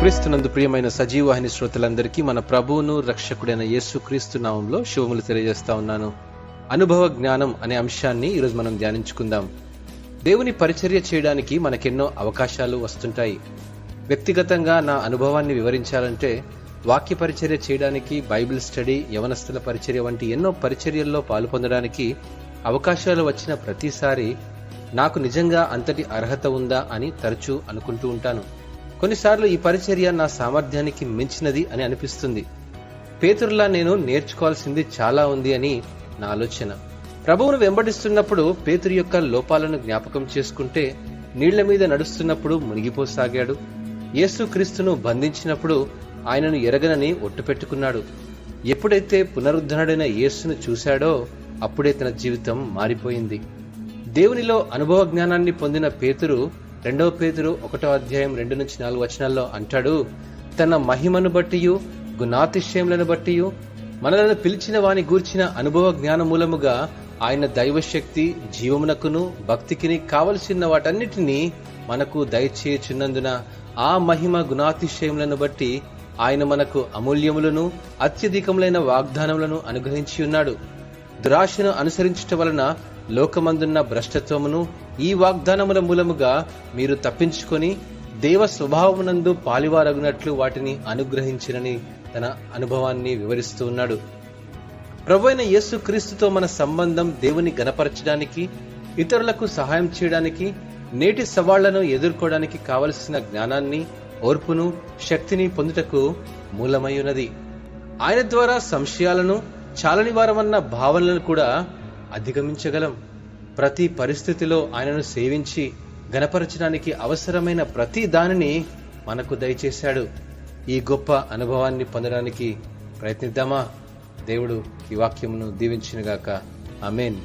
క్రీస్తునందు ప్రియమైన సజీవాహిని శ్రోతలందరికీ మన ప్రభువును రక్షకుడైన యేసుక్రీస్తు నామంలో శుభములు తెలియజేస్తా ఉన్నాను. అనుభవ జ్ఞానం అనే అంశాన్ని ఈరోజు మనం ధ్యానించుకుందాం. దేవుని పరిచర్య చేయడానికి మనకెన్నో అవకాశాలు వస్తుంటాయి. వ్యక్తిగతంగా నా అనుభవాన్ని వివరించాలంటే వాక్య పరిచర్య చేయడానికి, బైబిల్ స్టడీ, యవనస్తుల పరిచర్య వంటి ఎన్నో పరిచర్యల్లో పాల్పొందడానికి అవకాశాలు వచ్చిన ప్రతిసారి నాకు నిజంగా అంతటి అర్హత ఉందా అని తరచూ అనుకుంటూ ఉంటాను. కొన్నిసార్లు ఈ పరిచర్య నా సామర్థ్యానికి మించినది అని అనిపిస్తుంది. పేతురులా నేను నేర్చుకోవాల్సింది చాలా ఉంది అని నా ఆలోచన. ప్రభువును వెంబడిస్తున్నప్పుడు పేతురు యొక్క లోపాలను జ్ఞాపకం చేసుకుంటే నీళ్ల మీద నడుస్తున్నప్పుడు మునిగిపోసాగాడు. యేసుక్రీస్తును బంధించినప్పుడు ఆయనను ఎరగనని ఒట్టు పెట్టుకున్నాడు. ఎప్పుడైతే పునరుద్ధరణుడైన యేసును చూశాడో అప్పుడే తన జీవితం మారిపోయింది. దేవునిలో అనుభవ జ్ఞానాన్ని పొందిన పేతురు 2 పేతురు 1:2-4 అంటాడు, తన మహిమను బట్టియు గుణాతిశయములను బట్టియు మనలను పిలిచిన వాని గూర్చిన అనుభవ జ్ఞాన మూలముగా ఆయన దైవశక్తి, జీవమునకును భక్తికిని కావలసిన వాటన్నిటినీ మనకు దయచేయుచున్నందున ఆ మహిమ గుణాతిశయములను బట్టి ఆయన మనకు అమూల్యములను అత్యధికములైన వాగ్దానములను అనుగ్రహించి ఉన్నాడు. దురాశను అనుసరించుట వలన లోకమందున్న భ్రష్టత్వమును ఈ వాగ్దానముల మూలముగా మీరు తప్పించుకొని దేవ స్వభావమునందు పాలివారగునట్లు వాటిని అనుగ్రహించినని తన అనుభవాన్ని వివరిస్తూ ఉన్నాడు. ప్రభువైన యేసుక్రీస్తుతో మన సంబంధం దేవుని గణపరచడానికి, ఇతరులకు సహాయం చేయడానికి, నేటి సవాళ్లను ఎదుర్కోవడానికి కావలసిన జ్ఞానాన్ని, ఓర్పును, శక్తిని పొందుటకు మూలమైనది. ఆయన ద్వారా సంశయాలను, చాలని వారమన్న భావనలను కూడా అధిగమించగలం. ప్రతి పరిస్థితిలో ఆయనను సేవించి గణపరచడానికి అవసరమైన ప్రతి దానిని మనకు దయచేశాడు. ఈ గొప్ప అనుభవాన్ని పొందడానికి ప్రయత్నిద్దామా? దేవుడు ఈ వాక్యమును దీవించునుగాక. ఆమేన్.